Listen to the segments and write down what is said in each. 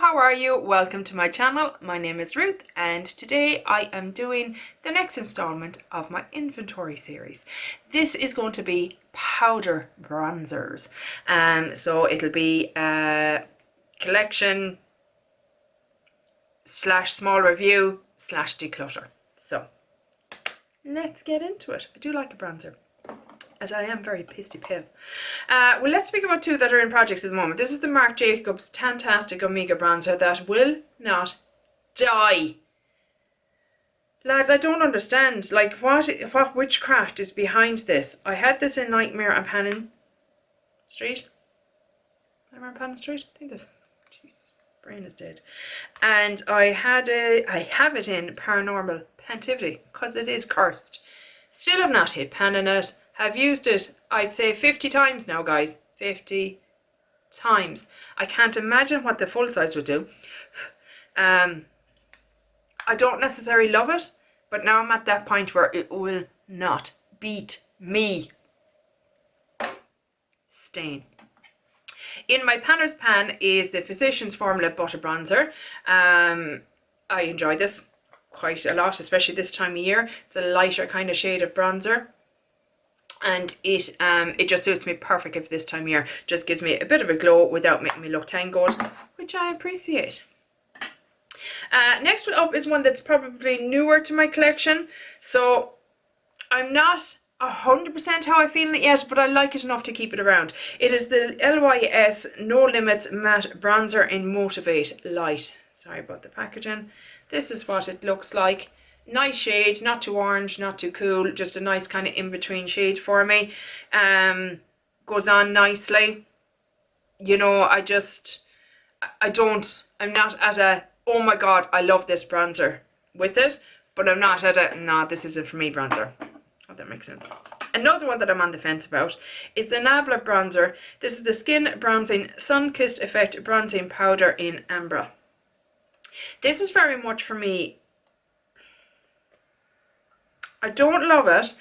how are you? Welcome to my channel. My name is Ruth and today I am doing the next installment of my inventory series. This is going to be powder bronzers. So it'll be a collection slash small review slash declutter. So let's get into it. I do like a bronzer, as I am very pasty pale. Well, let's speak about two that are in projects at the moment. This is the Marc Jacobs Tantastic Omega Bronzer that will not die. Lads, I don't understand, like, what witchcraft is behind this. I had this in Nightmare on Pannon Street. Nightmare on Pannon Street? I think that... Jeez, brain is dead. And I have it in Paranormal Pantivity, because it is cursed. Still have not hit pan in it. Have used it, I'd say 50 times now, guys. 50 times. I can't imagine what the full size would do. I don't necessarily love it, but now I'm at that point where it will not beat me. Stain. In my Panner's Pan is the Physicians Formula Butter Bronzer. I enjoy this quite a lot, especially this time of year. It's a lighter kind of shade of bronzer. And it just suits me perfectly for this time of year. Just gives me a bit of a glow without making me look tangled, which I appreciate. Next one up is one that's probably newer to my collection. So I'm not 100% how I feel it yet, but I like it enough to keep it around. It is the LYS No Limits Matte Bronzer in Motivate Light. Sorry about the packaging. This is what it looks like. Nice shade, not too orange, not too cool, just a nice kind of in-between shade for me. Goes on nicely. You know, I'm not at a, oh my god, I love this bronzer with it, but I'm not at a, nah, this isn't for me bronzer. Oh, that makes sense. Another one that I'm on the fence about is the Nabla bronzer. This is the Skin Bronzing Sun-Kissed Effect Bronzing Powder in Ambra. This is very much for me. I don't love it,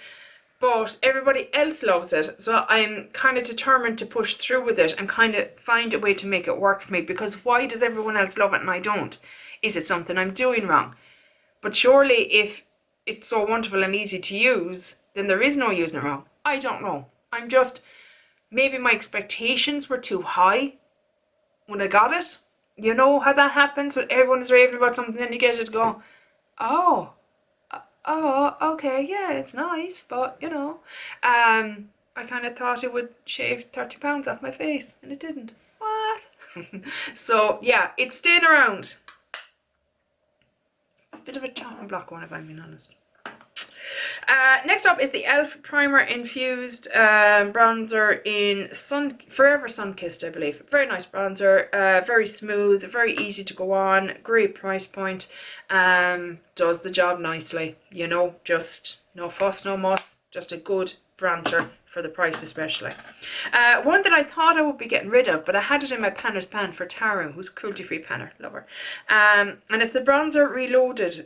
but everybody else loves it, so I'm kind of determined to push through with it and kind of find a way to make it work for me, because why does everyone else love it and I don't? Is it something I'm doing wrong? But surely if it's so wonderful and easy to use, then there is no using it wrong. I don't know. I'm just, maybe my expectations were too high when I got it. You know how that happens when everyone is raving about something and you get it to go, oh, okay, yeah, it's nice, but, you know, I kind of thought it would shave 30 pounds off my face, and it didn't. What? So, yeah, it's staying around. A bit of a chopping block one, if I'm being honest. Next up is the e.l.f. Primer Infused Bronzer in Forever Sun-Kissed, I believe. Very nice bronzer, very smooth, very easy to go on, great price point. Does the job nicely, you know, just no fuss, no muss, just a good bronzer for the price especially. One that I thought I would be getting rid of, but I had it in my Panner's Pan for Taru, who's cruelty-free panner, love her. And it's the Bronzer Reloaded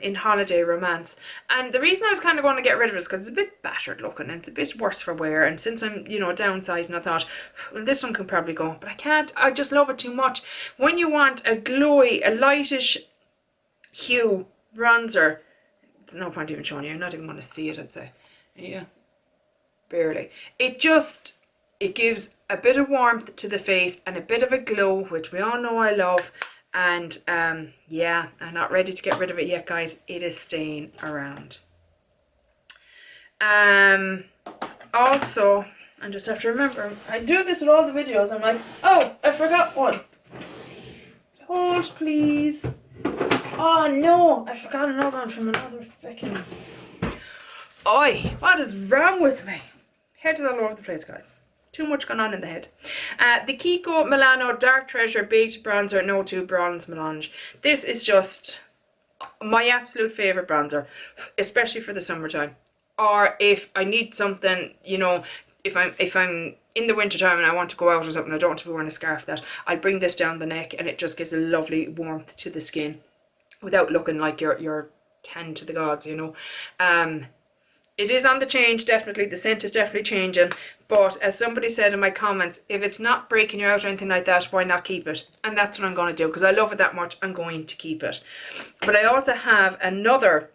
in Holiday Romance. And the reason I was kind of going to get rid of it is because it's a bit battered looking and it's a bit worse for wear. And since I'm, you know, downsizing, I thought, well, this one can probably go. But I can't, I just love it too much. When you want a glowy, a lightish hue bronzer, there's no point even showing you, you're not even going to see it, I'd say. Yeah. Barely. It gives a bit of warmth to the face and a bit of a glow, which we all know I love. And yeah, I'm not ready to get rid of it yet, guys. It is staying around. Also, I just have to remember, I do this with all the videos. I'm like, oh, I forgot one. Hold, please. Oh no, I forgot another one from another fucking... Oi, what is wrong with me? Head is all over the place, guys. Too much going on in the head. The Kiko Milano Dark Treasure Baked Bronzer No 2 Bronze Melange. This is just my absolute favourite bronzer, especially for the summertime. Or if I need something, you know, if I'm in the winter time and I want to go out or something, I don't want to be wearing a scarf, that I'll bring this down the neck and it just gives a lovely warmth to the skin without looking like you're tan to the gods, you know. It is on the change, definitely. The scent is definitely changing, But as somebody said in my comments, if it's not breaking you out or anything like that, why not keep it? And that's what I'm going to do, because I love it that much. I'm going to keep it. But I also have another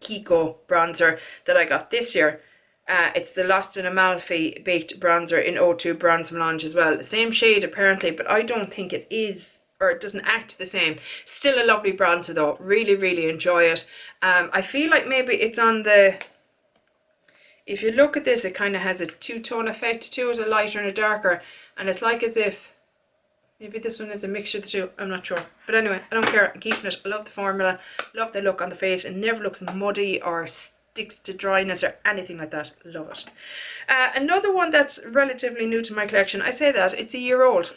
Kiko bronzer that I got this year. It's the Lost in Amalfi Baked Bronzer in O2 Bronze Melange as well. Same shade apparently, but I don't think it is, or it doesn't act the same. Still a lovely bronzer though. Really, really enjoy it. I feel like maybe it's on the... If you look at this, it kind of has a two-tone effect to it, a lighter and a darker. And it's like as if... Maybe this one is a mixture of the two. I'm not sure. But anyway, I don't care. I'm keeping it. I love the formula. Love the look on the face. It never looks muddy or sticks to dryness or anything like that. Love it. Another one that's relatively new to my collection. I say that it's a year old,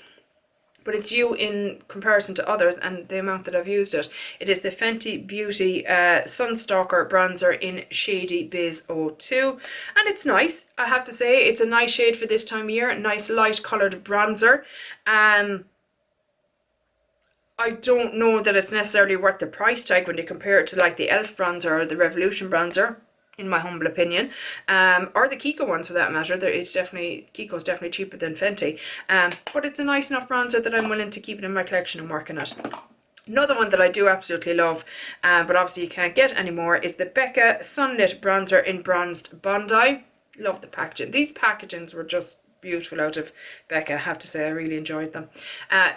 but it's new in comparison to others and the amount that I've used it. It is the Fenty Beauty Sunstalker Bronzer in Shady Biz 02. And it's nice, I have to say. It's a nice shade for this time of year. A nice light coloured bronzer. I don't know that it's necessarily worth the price tag when you compare it to like the e.l.f. bronzer or the Revolution bronzer, in my humble opinion, or the Kiko ones for that matter. Kiko's definitely cheaper than Fenty, but it's a nice enough bronzer that I'm willing to keep it in my collection and work on it. Another one that I do absolutely love, but obviously you can't get anymore, is the Becca Sunlit Bronzer in Bronzed Bondi. Love the packaging. These packagings were just beautiful out of Becca, I have to say. I really enjoyed them.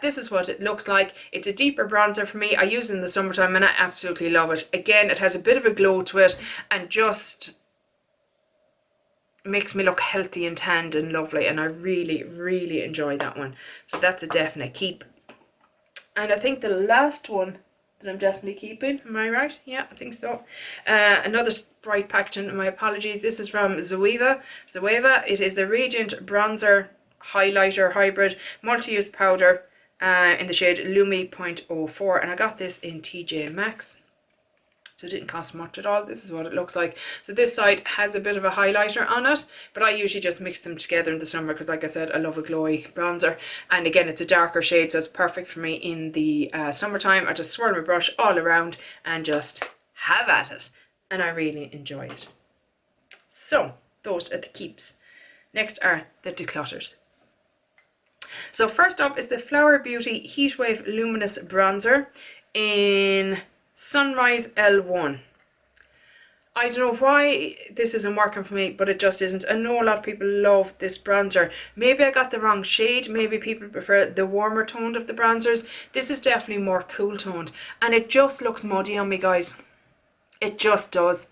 This is what it looks like. It's a deeper bronzer for me. I use it in the summertime and I absolutely love it. Again, it has a bit of a glow to it and just makes me look healthy and tanned and lovely, and I really, really enjoy that one. So that's a definite keep. And I think the last one that I'm definitely keeping, am I right? Yeah, I think so. Another bright packaging, my apologies. This is from Zoeva. It is the Radiant Bronzer Highlighter Hybrid Multi-Use Powder in the shade Lumi 0.04. And I got this in TJ Maxx. So it didn't cost much at all. This is what it looks like. So this side has a bit of a highlighter on it, but I usually just mix them together in the summer because, like I said, I love a glowy bronzer. And again, it's a darker shade, so it's perfect for me in the summertime. I just swirl my brush all around and just have at it. And I really enjoy it. So those are the keeps. Next are the declutters. So first up is the Flower Beauty Heatwave Luminous Bronzer in Sunrise L1. I don't know why this isn't working for me, but it just isn't. I know a lot of people love this bronzer. Maybe I got the wrong shade. Maybe people prefer the warmer toned of the bronzers. This is definitely more cool toned. And it just looks muddy on me, guys. It just does.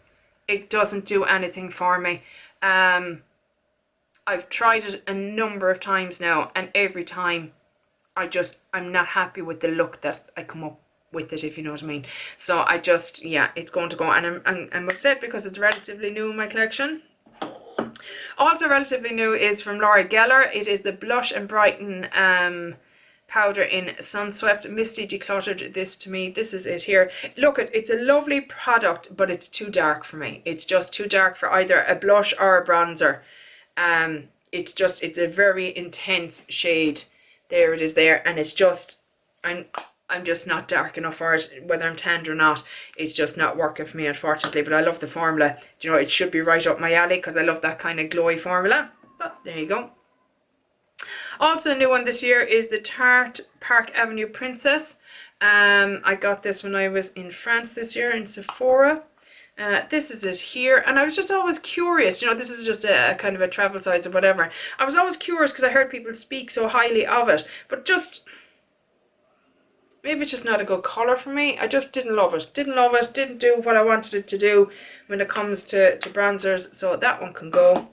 It doesn't do anything for me. I've tried it a number of times now, and every time I'm not happy with the look that I come up with it, if you know what I mean. So I just, yeah, it's going to go, and I'm upset because it's relatively new in my collection. Also relatively new is from Laura Geller. It is the Blush and Brighten powder in Sunswept Misty Decluttered. This to me, this is it here. Look, it's a lovely product, but it's too dark for me. It's just too dark for either a blush or a bronzer. It's a very intense shade. There it is there, and it's just, I'm just not dark enough for it. Whether I'm tanned or not, it's just not working for me, unfortunately. But I love the formula. Do you know, it should be right up my alley because I love that kind of glowy formula. But there you go. Also a new one this year is the Tarte Park Avenue Princess. I got this when I was in France this year in Sephora. This is it here, and I was just always curious, you know, this is just a kind of a travel size or whatever. I was always curious because I heard people speak so highly of it, but just maybe it's just not a good colour for me. I just didn't love it. Didn't do what I wanted it to do when it comes to bronzers, so that one can go.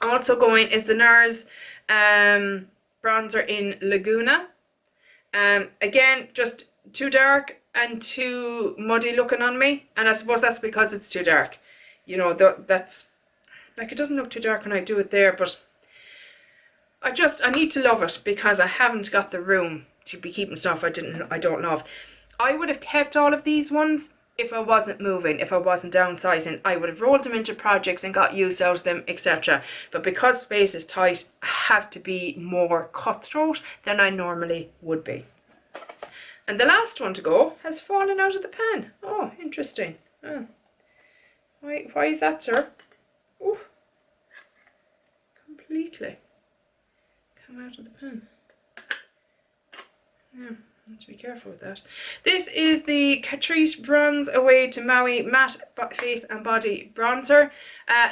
Also going is the NARS bronzer in Laguna. Again, just too dark and too muddy looking on me, and I suppose that's because it's too dark. You know, that's like, it doesn't look too dark when I do it there, but I need to love it because I haven't got the room to be keeping stuff I don't love. I would have kept all of these ones if I wasn't moving, if I wasn't downsizing. I would have rolled them into projects and got use out of them, etc. But because space is tight, I have to be more cutthroat than I normally would be. And the last one to go has fallen out of the pan. Oh, interesting. Oh. Why is that, sir? Ooh. completely come out of the pen. Yeah, have to be careful with that. This is the Catrice Bronze Away to Maui Matte Face and Body Bronzer.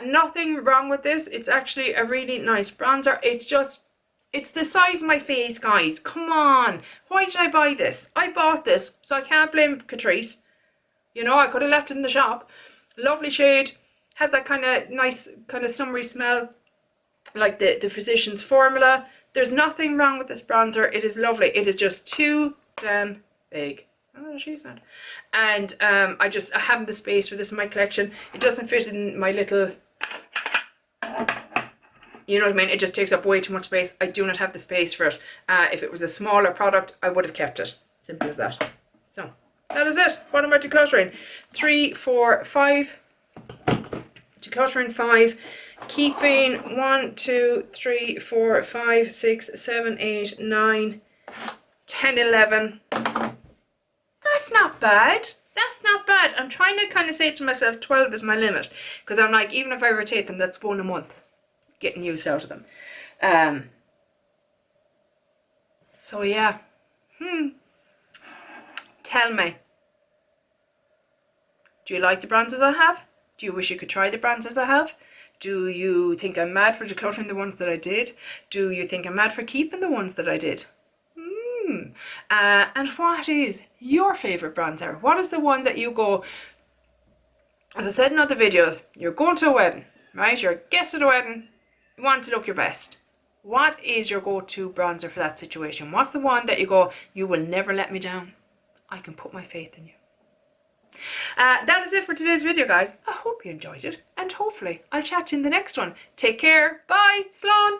Nothing wrong with this. It's actually a really nice bronzer. It's the size of my face, guys. Come on. Why did I buy this? I bought this, so I can't blame Catrice. You know, I could have left it in the shop. Lovely shade. Has that kind of nice, kind of summery smell, like the Physicians Formula. There's nothing wrong with this bronzer. It is lovely. It is just too damn big. Oh, she said. And I haven't the space for this in my collection. It doesn't fit in my little, you know what I mean? It just takes up way too much space. I do not have the space for it. If it was a smaller product, I would have kept it. Simple as that. So that is it. What am I decluttering? 3, 4, 5. Decluttering 5. Keeping 1, 2, 3, 4, 5, 6, 7, 8, 9, 10, 11. That's not bad. That's not bad. I'm trying to kind of say to myself 12 is my limit. Because I'm like, even if I rotate them, that's 1 a month. Getting use out of them. So yeah. Tell me. Do you like the bronzers I have? Do you wish you could try the bronzers I have? Do you think I'm mad for decluttering the ones that I did? Do you think I'm mad for keeping the ones that I did? And what is your favourite bronzer? What is the one that you go, as I said in other videos, you're going to a wedding, right? You're a guest at a wedding, you want to look your best. What is your go-to bronzer for that situation? What's the one that you go, you will never let me down? I can put my faith in you. That is it for today's video, guys. I hope you enjoyed it, and hopefully I'll chat to you in the next one. Take care. Bye. Slán.